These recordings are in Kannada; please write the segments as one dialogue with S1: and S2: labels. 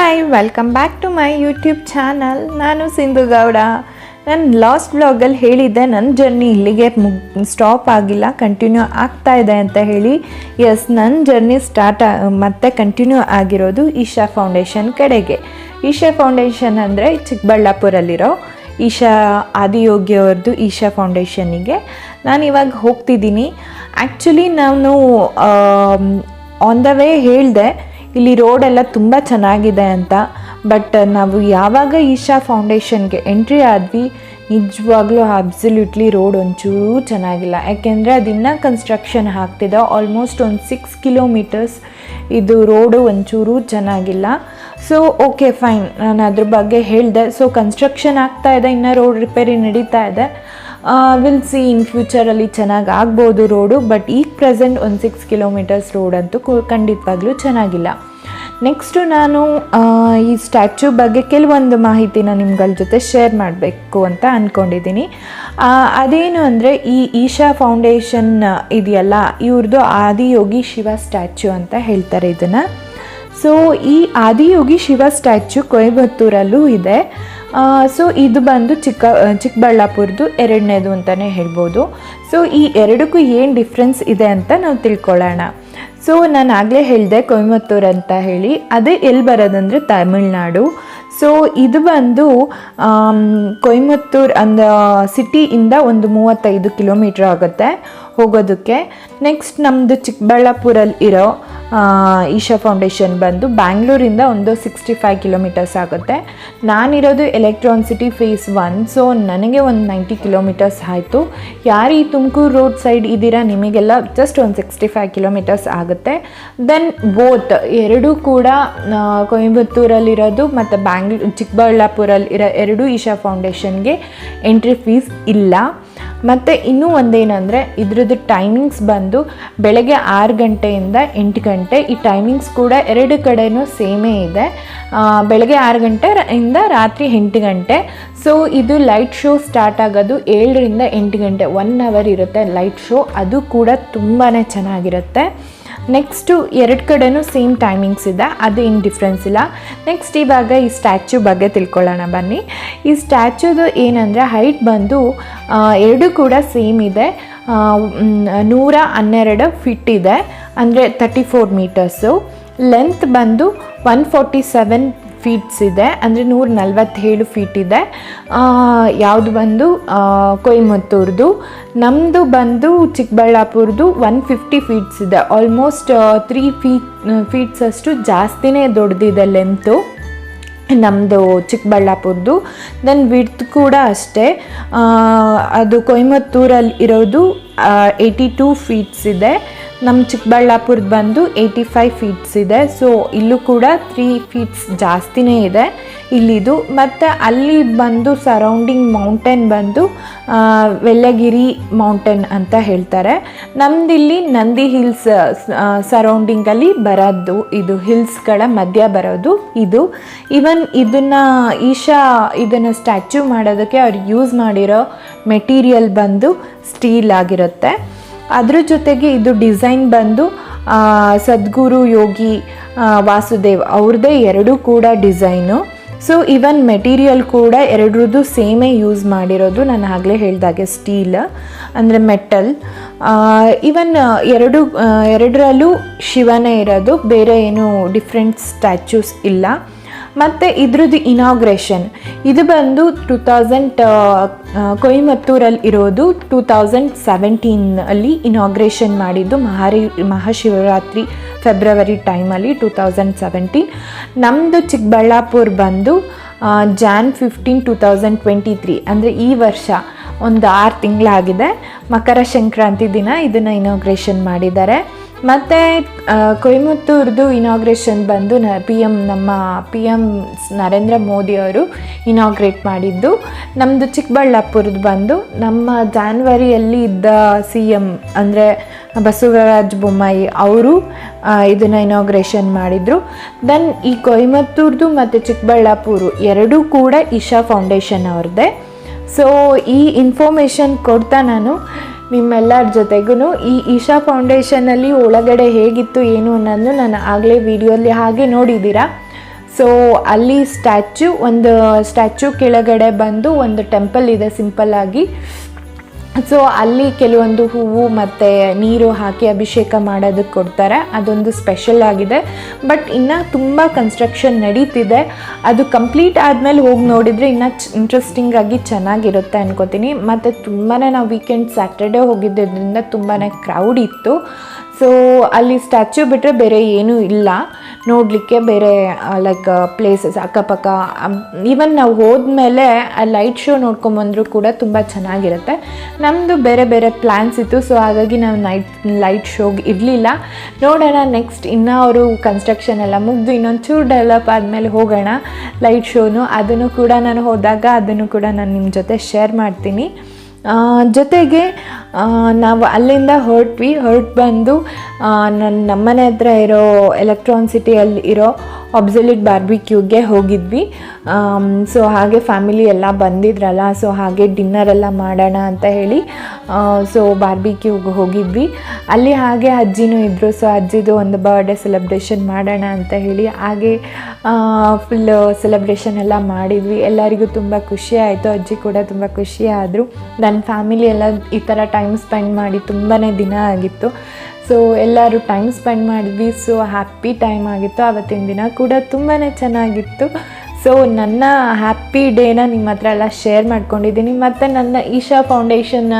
S1: Hi welcome back to my YouTube channel. ನಾನು ಸಿಂಧು ಗೌಡ. ನಾನು ಲಾಸ್ಟ್ ವ್ಲಾಗಲ್ಲಿ ಹೇಳಿದ್ದೆ ನನ್ನ ಜರ್ನಿ ಇಲ್ಲಿಗೆ ಸ್ಟಾಪ್ ಆಗಿಲ್ಲ, ಕಂಟಿನ್ಯೂ ಆಗ್ತಾ ಇದೆ ಅಂತ ಹೇಳಿ. ಎಸ್, ನನ್ನ ಜರ್ನಿ ಮತ್ತೆ ಕಂಟಿನ್ಯೂ ಆಗಿರೋದು ಈಶಾ ಫೌಂಡೇಶನ್ ಕಡೆಗೆ. ಈಶಾ ಫೌಂಡೇಶನ್ ಅಂದರೆ ಚಿಕ್ಕಬಳ್ಳಾಪುರಲ್ಲಿರೋ ಈಶಾ ಆದಿಯೋಗಿ ಅವ್ರದ್ದು ಈಶಾ ಫೌಂಡೇಶನಿಗೆ ನಾನು ಇವಾಗ ಹೋಗ್ತಿದ್ದೀನಿ. ಆ್ಯಕ್ಚುಲಿ ನಾನು ಆನ್ ದ ವೇ ಹೇಳಿದೆ ಇಲ್ಲಿ ರೋಡೆಲ್ಲ ತುಂಬ ಚೆನ್ನಾಗಿದೆ ಅಂತ. ಬಟ್ ನಾವು ಯಾವಾಗ ಈಶಾ ಫೌಂಡೇಶನ್ಗೆ ಎಂಟ್ರಿ ಆದ್ವಿ, ನಿಜವಾಗ್ಲೂ ಅಬ್ಸಲ್ಯೂಟ್ಲಿ ರೋಡ್ ಒಂಚೂರು ಚೆನ್ನಾಗಿಲ್ಲ. ಯಾಕೆಂದರೆ ಅದಿನ್ನೂ ಕನ್ಸ್ಟ್ರಕ್ಷನ್ ಆಗ್ತಿದೆ. ಆಲ್ಮೋಸ್ಟ್ ಒಂದು 6 ಕಿಲೋಮೀಟರ್ಸ್ ಇದು ರೋಡು ಒಂಚೂರು ಚೆನ್ನಾಗಿಲ್ಲ. ಸೊ ಓಕೆ ಫೈನ್, ನಾನು ಅದ್ರ ಬಗ್ಗೆ ಹೇಳಿದೆ. ಸೊ ಕನ್ಸ್ಟ್ರಕ್ಷನ್ ಆಗ್ತಾ ಇದೆ, ಇನ್ನೂ ರೋಡ್ ರಿಪೇರಿ ನಡೀತಾ ಇದೆ. ವಿಲ್ ಸಿ ಇನ್ ಫ್ಯೂಚರಲ್ಲಿ ಚೆನ್ನಾಗಿ ಆಗ್ಬೋದು ರೋಡು. ಬಟ್ ಈಗ ಪ್ರೆಸೆಂಟ್ ಒಂದು 6 ಕಿಲೋಮೀಟರ್ಸ್ ರೋಡ್ ಅಂತೂ ಖಂಡಿತವಾಗ್ಲೂ ಚೆನ್ನಾಗಿಲ್ಲ. ನೆಕ್ಸ್ಟು ನಾನು ಈ ಸ್ಟ್ಯಾಚ್ಯೂ ಬಗ್ಗೆ ಕೆಲವೊಂದು ಮಾಹಿತಿನ ನಿಮ್ಗಳ ಜೊತೆ ಶೇರ್ ಮಾಡಬೇಕು ಅಂತ ಅಂದ್ಕೊಂಡಿದ್ದೀನಿ. ಅದೇನು ಅಂದರೆ ಈ ಈಶಾ ಫೌಂಡೇಶನ್ ಇದೆಯಲ್ಲ, ಇವ್ರದ್ದು ಆದಿಯೋಗಿ ಶಿವ ಸ್ಟ್ಯಾಚ್ಯೂ ಅಂತ ಹೇಳ್ತಾರೆ ಇದನ್ನು. ಸೊ ಈ ಆದಿಯೋಗಿ ಶಿವ ಸ್ಟ್ಯಾಚ್ಯೂ ಕೊಯಮತ್ತೂರಲ್ಲೂ ಇದೆ. ಸೊ ಇದು ಬಂದು ಚಿಕ್ಕಬಳ್ಳಾಪುರದ್ದು ಎರಡನೇದು ಅಂತಲೇ ಹೇಳ್ಬೋದು. ಸೊ ಈ ಎರಡಕ್ಕೂ ಏನು ಡಿಫ್ರೆನ್ಸ್ ಇದೆ ಅಂತ ನಾವು ತಿಳ್ಕೊಳ್ಳೋಣ. ಸೊ ನಾನು ಆಗಲೇ ಹೇಳಿದೆ ಕೊಯಮತ್ತೂರು ಅಂತ ಹೇಳಿ, ಅದೇ ಎಲ್ಲಿ ಬರೋದಂದರೆ ತಮಿಳ್ನಾಡು. ಸೊ ಇದು ಬಂದು ಕೊಯಮತ್ತೂರು ಸಿಟಿಯಿಂದ ಒಂದು 35 ಕಿಲೋಮೀಟ್ರ್ ಆಗುತ್ತೆ ಹೋಗೋದಕ್ಕೆ. ನೆಕ್ಸ್ಟ್ ನಮ್ಮದು ಚಿಕ್ಕಬಳ್ಳಾಪುರಲ್ಲಿ ಇರೋ ಈಶಾ ಫೌಂಡೇಶನ್ ಬಂದು ಬ್ಯಾಂಗ್ಳೂರಿಂದ ಒಂದು 65 ಕಿಲೋಮೀಟರ್ಸ್ ಆಗುತ್ತೆ. ನಾನಿರೋದು ಎಲೆಕ್ಟ್ರಾನ್ ಸಿಟಿ ಫೇಸ್ 1. ಸೊ ನನಗೆ ಒಂದು 90 ಕಿಲೋಮೀಟರ್ಸ್ ಆಯಿತು. ಯಾರು ಈ ತುಮಕೂರು ರೋಡ್ ಸೈಡ್ ಇದ್ದೀರಾ ನಿಮಗೆಲ್ಲ ಜಸ್ಟ್ ಒಂದು 65 ಕಿಲೋಮೀಟರ್ಸ್ ಆಗುತ್ತೆ. ದೆನ್ ಬೋತ್ ಎರಡೂ ಕೂಡ ಕೊಯಮತ್ತೂರಲ್ಲಿರೋದು ಮತ್ತು ಚಿಕ್ಕಬಳ್ಳಾಪುರಲ್ಲಿ ಇರೋ ಎರಡೂ ಈಶಾ ಫೌಂಡೇಶನ್ಗೆ ಎಂಟ್ರಿ ಫೀಸ್ ಇಲ್ಲ. ಮತ್ತು ಇನ್ನೂ ಒಂದೇನೆಂದರೆ ಇದ್ರದ್ದು ಟೈಮಿಂಗ್ಸ್ ಬಂದು ಬೆಳಗ್ಗೆ 6 ಗಂಟೆಯಿಂದ 8 ಗಂಟೆ. ಈ ಟೈಮಿಂಗ್ಸ್ ಕೂಡ ಎರಡು ಕಡೆಯೂ ಸೇಮೇ ಇದೆ. ಬೆಳಗ್ಗೆ 6 ಗಂಟೆಯಿಂದ ರಾತ್ರಿ 8 ಗಂಟೆ. ಸೊ ಇದು ಲೈಟ್ ಶೋ ಸ್ಟಾರ್ಟ್ ಆಗೋದು 7ರಿಂದ 8 ಗಂಟೆ, 1 ಅವರ್ ಇರುತ್ತೆ ಲೈಟ್ ಶೋ. ಅದು ಕೂಡ ತುಂಬಾ ಚೆನ್ನಾಗಿರುತ್ತೆ. ನೆಕ್ಸ್ಟು ಎರಡು ಕಡೆಯೂ ಸೇಮ್ ಟೈಮಿಂಗ್ಸ್ ಇದೆ, ಅದೇನು ಡಿಫ್ರೆನ್ಸ್ ಇಲ್ಲ. ನೆಕ್ಸ್ಟ್ ಇವಾಗ ಈ ಸ್ಟ್ಯಾಚ್ಯೂ ಬಗ್ಗೆ ತಿಳ್ಕೊಳ್ಳೋಣ ಬನ್ನಿ. ಈ ಸ್ಟ್ಯಾಚ್ಯೂದು ಏನಂದರೆ ಹೈಟ್ ಬಂದು ಎರಡೂ ಕೂಡ ಸೇಮ್ ಇದೆ. 112 ಫೀಟ್ ಇದೆ, ಅಂದರೆ 34 ಮೀಟರ್ಸು. ಲೆಂತ್ ಬಂದು 147 ಫೀಟ್ಸ್ ಇದೆ, ಅಂದರೆ 147 ಫೀಟ್ ಇದೆ. ಯಾವುದು ಬಂದು ಕೊಯಮತ್ತೂರ್ದು. ನಮ್ಮದು ಬಂದು ಚಿಕ್ಕಬಳ್ಳಾಪುರದು 150 ಫೀಟ್ಸ್ ಇದೆ. ಆಲ್ಮೋಸ್ಟ್ 3 ಫೀಟ್ಸ್ ಅಷ್ಟು ಜಾಸ್ತಿನೇ ದೊಡ್ಡದಿದೆ ಲೆಂತು ನಮ್ಮದು ಚಿಕ್ಕಬಳ್ಳಾಪುರದ್ದು. ದೆನ್ ವಿಡ್ತ್ ಕೂಡ ಅಷ್ಟೇ. ಅದು ಕೊಯಮತ್ತೂರಲ್ಲಿ ಇರೋದು 82 ಫೀಟ್ಸ್ ಇದೆ. ನಮ್ಮ ಚಿಕ್ಕಬಳ್ಳಾಪುರದ್ದು ಬಂದು 85 ಫೀಟ್ಸ್ ಇದೆ. ಸೊ ಇಲ್ಲೂ ಕೂಡ 3 ಫೀಟ್ಸ್ ಜಾಸ್ತಿನೇ ಇದೆ ಇಲ್ಲಿದು. ಮತ್ತು ಅಲ್ಲಿ ಬಂದು ಸರೌಂಡಿಂಗ್ ಮೌಂಟೇನ್ ಬಂದು ವೆಲ್ಲಗಿರಿ ಮೌಂಟೇನ್ ಅಂತ ಹೇಳ್ತಾರೆ. ನಮ್ಮದಿಲ್ಲಿ ನಂದಿ ಹಿಲ್ಸ್ ಸರೌಂಡಿಂಗಲ್ಲಿ ಬರೋದು, ಇದು ಹಿಲ್ಸ್ಗಳ ಮಧ್ಯ ಬರೋದು ಇದು. ಈವನ್ ಇದನ್ನು ಸ್ಟ್ಯಾಚ್ಯೂ ಮಾಡೋದಕ್ಕೆ ಅವ್ರು ಯೂಸ್ ಮಾಡಿರೋ ಮೆಟೀರಿಯಲ್ ಬಂದು ಸ್ಟೀಲ್ ಆಗಿರುತ್ತೆ. ಅದ್ರ ಜೊತೆಗೆ ಇದು ಡಿಸೈನ್ ಬಂದು ಸದ್ಗುರು ಯೋಗಿ ವಾಸುದೇವ್ ಅವ್ರದ್ದೇ ಎರಡೂ ಕೂಡ ಡಿಸೈನು. ಸೊ ಈವನ್ ಮೆಟೀರಿಯಲ್ ಕೂಡ ಎರಡರದ್ದು ಸೇಮೇ ಯೂಸ್ ಮಾಡಿರೋದು. ನಾನು ಆಗಲೇ ಹೇಳಿದಾಗೆ ಸ್ಟೀಲ್ ಅಂದರೆ ಮೆಟಲ್. ಈವನ್ ಎರಡರಲ್ಲೂ ಶಿವನೇ ಇರೋದು, ಬೇರೆ ಏನು ಡಿಫ್ರೆಂಟ್ ಸ್ಟ್ಯಾಚ್ಯೂಸ್ ಇಲ್ಲ. ಮತ್ತು ಇದ್ರದ್ದು ಇನಾಗ್ರೇಷನ್ ಇದು ಬಂದು 2000 ಕೊಯಮತ್ತೂರಲ್ಲಿ ಇರೋದು 2017 ಇನಾಗ್ರೇಷನ್ ಮಾಡಿದ್ದು. ಮಹಾಶಿವರಾತ್ರಿ ಫೆಬ್ರವರಿ ಟೈಮಲ್ಲಿ 2017. ನಮ್ಮದು ಚಿಕ್ಕಬಳ್ಳಾಪುರ ಬಂದು Jan 15, 2023, ಅಂದರೆ ಈ ವರ್ಷ ಒಂದು 6 ತಿಂಗಳಾಗಿದೆ. ಮಕರ ಸಂಕ್ರಾಂತಿ ದಿನ ಇದನ್ನು ಇನಾಗ್ರೇಷನ್ ಮಾಡಿದ್ದಾರೆ. ಮತ್ತು ಕೊಯಮತ್ತೂರ್ದು ಇನಾಗ್ರೇಷನ್ ಬಂದು ನಮ್ಮ ಪಿ ಎಮ್ ನರೇಂದ್ರ ಮೋದಿ ಅವರು ಇನಾಗ್ರೇಟ್ ಮಾಡಿದ್ದು. ನಮ್ಮದು ಚಿಕ್ಕಬಳ್ಳಾಪುರದ್ದು ಬಂದು ನಮ್ಮ ಜಾನ್ವರಿಯಲ್ಲಿ ಇದ್ದ CM ಅಂದರೆ ಬಸವರಾಜ ಬೊಮ್ಮಾಯಿ ಅವರು ಇದನ್ನು ಇನಾಗ್ರೇಷನ್ ಮಾಡಿದರು. ದೆನ್ ಈ ಕೊಯಮತ್ತೂರ್ದು ಮತ್ತು ಚಿಕ್ಕಬಳ್ಳಾಪುರ ಎರಡೂ ಕೂಡ ಈಶಾ ಫೌಂಡೇಶನ್ ಅವ್ರದ್ದೇ. ಸೊ ಈ ಇನ್ಫಾರ್ಮೇಷನ್ ಕೊಡ್ತಾ ನಾನು ನಿಮ್ಮೆಲ್ಲರ ಜೊತೆಗೂ ಈ ಈಶಾ ಫೌಂಡೇಶನಲ್ಲಿ ಒಳಗಡೆ ಹೇಗಿತ್ತು ಏನು ಅನ್ನೋದು ನಾನು ಆಗಲೇ ವಿಡಿಯೋಲಿ ಹಾಗೆ ನೋಡಿದ್ದೀರಾ. ಸೊ ಅಲ್ಲಿ ಒಂದು ಸ್ಟ್ಯಾಚ್ಯೂ ಕೆಳಗಡೆ ಬಂದು ಒಂದು ಟೆಂಪಲ್ ಇದೆ ಸಿಂಪಲ್ಲಾಗಿ. ಸೊ ಅಲ್ಲಿ ಕೆಲವೊಂದು ಹೂವು ಮತ್ತು ನೀರು ಹಾಕಿ ಅಭಿಷೇಕ ಮಾಡೋದಕ್ಕೆ ಕೊಡ್ತಾರೆ, ಅದೊಂದು ಸ್ಪೆಷಲ್ ಆಗಿದೆ. ಬಟ್ ಇನ್ನು ತುಂಬ ಕನ್ಸ್ಟ್ರಕ್ಷನ್ ನಡೀತಿದೆ, ಅದು ಕಂಪ್ಲೀಟ್ ಆದಮೇಲೆ ಹೋಗಿ ನೋಡಿದರೆ ಇನ್ನೂ ಇಂಟ್ರೆಸ್ಟಿಂಗಾಗಿ ಚೆನ್ನಾಗಿರುತ್ತೆ ಅನ್ಕೋತೀನಿ. ಮತ್ತು ತುಂಬಾ ನಾವು ವೀಕೆಂಡ್ ಸ್ಯಾಟರ್ಡೇ ಹೋಗಿದ್ದರಿಂದ ತುಂಬಾ ಕ್ರೌಡ್ ಇತ್ತು. ಸೊ ಅಲ್ಲಿ ಸ್ಟ್ಯಾಚ್ಯೂ ಬಿಟ್ಟರೆ ಬೇರೆ ಏನೂ ಇಲ್ಲ ನೋಡಲಿಕ್ಕೆ, ಬೇರೆ ಲೈಕ್ ಪ್ಲೇಸಸ್ ಅಕ್ಕಪಕ್ಕ. ಈವನ್ ನಾವು ಹೋದ್ಮೇಲೆ ಆ ಲೈಟ್ ಶೋ ನೋಡ್ಕೊಂಬಂದರೂ ಕೂಡ ತುಂಬ ಚೆನ್ನಾಗಿರುತ್ತೆ. ನಮ್ಮದು ಬೇರೆ ಬೇರೆ ಪ್ಲ್ಯಾನ್ಸ್ ಇತ್ತು, ಸೊ ಹಾಗಾಗಿ ನಾವು ಲೈಟ್ ಶೋಗೆ ಇರಲಿಲ್ಲ. ನೋಡೋಣ ನೆಕ್ಸ್ಟ್ ಇನ್ನೂ ಅವರು ಕನ್ಸ್ಟ್ರಕ್ಷನ್ ಎಲ್ಲ ಮುಗಿದು ಇನ್ನೊಂದು ಚೂರು ಡೆವಲಪ್ ಆದಮೇಲೆ ಹೋಗೋಣ ಲೈಟ್ ಶೋನು. ಅದನ್ನು ಕೂಡ ನಾನು ಹೋದಾಗ ಅದನ್ನು ಕೂಡ ನಾನು ನಿಮ್ಮ ಜೊತೆ ಶೇರ್ ಮಾಡ್ತೀನಿ. ಜೊತೆಗೆ ನಾವು ಅಲ್ಲಿಂದ ಹೊರಟು ಬಂದು ನಮ್ಮನೆ ಹತ್ರ ಇರೋ ಎಲೆಕ್ಟ್ರಾನ್ ಸಿಟಿಯಲ್ಲಿ ಇರೋ ಅಬ್ಸಲ್ಯೂಟ್ ಬಾರ್ಬಿಕ್ಯೂಗೆ ಹೋಗಿದ್ವಿ. ಸೊ ಹಾಗೆ ಫ್ಯಾಮಿಲಿ ಎಲ್ಲ ಬಂದಿದ್ರಲ್ಲ, ಸೊ ಹಾಗೆ ಡಿನ್ನರೆಲ್ಲ ಮಾಡೋಣ ಅಂತ ಹೇಳಿ ಸೊ ಬಾರ್ಬಿಕ್ಯೂಗೆ ಹೋಗಿದ್ವಿ. ಅಲ್ಲಿ ಹಾಗೆ ಅಜ್ಜಿನೂ ಇದ್ದರು, ಸೊ ಅಜ್ಜಿದು ಒಂದು ಬರ್ಡೇ ಸೆಲೆಬ್ರೇಷನ್ ಮಾಡೋಣ ಅಂತ ಹೇಳಿ ಹಾಗೆ ಫುಲ್ ಸೆಲೆಬ್ರೇಷನ್ ಎಲ್ಲ ಮಾಡಿದ್ವಿ. ಎಲ್ಲರಿಗೂ ತುಂಬ ಖುಷಿ ಆಯಿತು, ಅಜ್ಜಿ ಕೂಡ ತುಂಬ ಖುಷಿ ಆದರು. ನನ್ನ ಫ್ಯಾಮಿಲಿ ಎಲ್ಲ ಈ ಥರ ಟೈಮ್ ಸ್ಪೆಂಡ್ ಮಾಡಿ ತುಂಬಾ ದಿನ ಆಗಿತ್ತು. ಸೊ ಎಲ್ಲರೂ ಟೈಮ್ ಸ್ಪೆಂಡ್ ಮಾಡಿದ್ವಿ. ಸೊ ಹ್ಯಾಪಿ ಟೈಮ್ ಆಗಿತ್ತು. ಆವತ್ತಿನ ದಿನ ಕೂಡ ತುಂಬಾ ಚೆನ್ನಾಗಿತ್ತು. ಸೊ ನನ್ನ ಹ್ಯಾಪಿ ಡೇನ ನಿಮ್ಮ ಹತ್ರ ಎಲ್ಲ ಶೇರ್ ಮಾಡ್ಕೊಂಡಿದ್ದೀನಿ. ಮತ್ತು ನನ್ನ ಈಶಾ ಫೌಂಡೇಶನ್ನ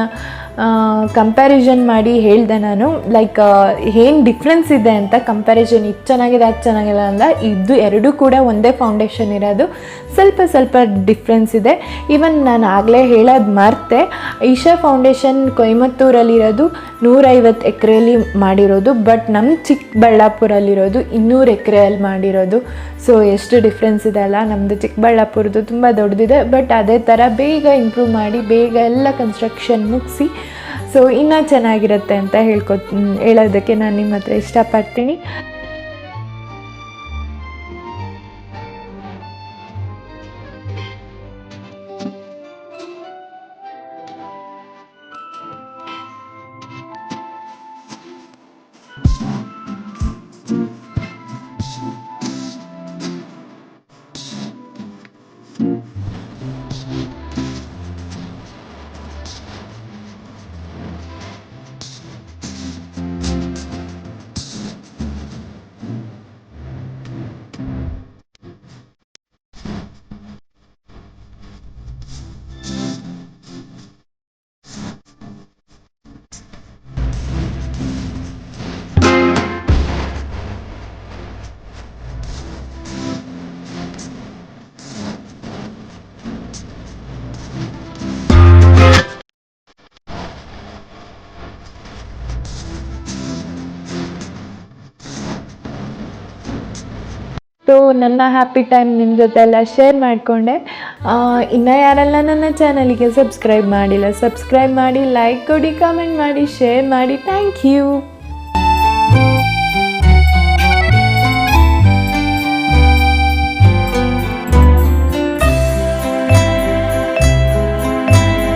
S1: ಕಂಪ್ಯಾರಿಸನ್ ಮಾಡಿ ಹೇಳಿದೆ ನಾನು, ಲೈಕ್ ಏನು ಡಿಫ್ರೆನ್ಸ್ ಇದೆ ಅಂತ. ಕಂಪ್ಯಾರಿಸನ್ ಇದು ಚೆನ್ನಾಗಿದೆ ಅದು ಚೆನ್ನಾಗಿಲ್ಲ ಅಂದ, ಇದು ಎರಡೂ ಕೂಡ ಒಂದೇ ಫೌಂಡೇಶನ್ ಇರೋದು, ಸ್ವಲ್ಪ ಡಿಫ್ರೆನ್ಸ್ ಇದೆ. ಈವನ್ ನಾನು ಆಗಲೇ ಹೇಳೋದು ಮರ್ತೆ, ಈಶಾ ಫೌಂಡೇಶನ್ ಕೊಯಮತ್ತೂರಲ್ಲಿರೋದು 150 ಎಕರೆಯಲ್ಲಿ ಮಾಡಿರೋದು, ಬಟ್ ನಮ್ಮ ಚಿಕ್ಕಬಳ್ಳಾಪುರಲ್ಲಿರೋದು 200 ಎಕರೆಯಲ್ಲಿ ಮಾಡಿರೋದು. ಸೊ ಎಷ್ಟು ಡಿಫ್ರೆನ್ಸ್ ಇದೆ ಅಲ್ಲ. ನಮ್ಮದು ಚಿಕ್ಕಬಳ್ಳಾಪುರದ್ದು ತುಂಬ ದೊಡ್ಡದಿದೆ, ಬಟ್ ಅದೇ ಥರ ಬೇಗ ಇಂಪ್ರೂವ್ ಮಾಡಿ ಬೇಗ ಎಲ್ಲ ಕನ್ಸ್ಟ್ರಕ್ಷನ್ ಮುಗಿಸಿ ಸೊ ಇನ್ನೂ ಚೆನ್ನಾಗಿರುತ್ತೆ ಅಂತ ಹೇಳೋದಕ್ಕೆ ನಾನು ನಿಮ್ಮ ಹತ್ರ ಇಷ್ಟಪಡ್ತೀನಿ. ಸೊ ನನ್ನ ಹ್ಯಾಪಿ ಟೈಮ್ ನಿಮ್ಮ ಜೊತೆ ಎಲ್ಲ ಶೇರ್ ಮಾಡಿಕೊಂಡೆ. ಇನ್ನು ಯಾರೆಲ್ಲ ನನ್ನ ಚಾನಲಿಗೆ ಸಬ್ಸ್ಕ್ರೈಬ್ ಮಾಡಿಲ್ಲ, ಸಬ್ಸ್ಕ್ರೈಬ್ ಮಾಡಿ, ಲೈಕ್ ಕೊಡಿ, ಕಮೆಂಟ್ ಮಾಡಿ, ಶೇರ್ ಮಾಡಿ. Thank you.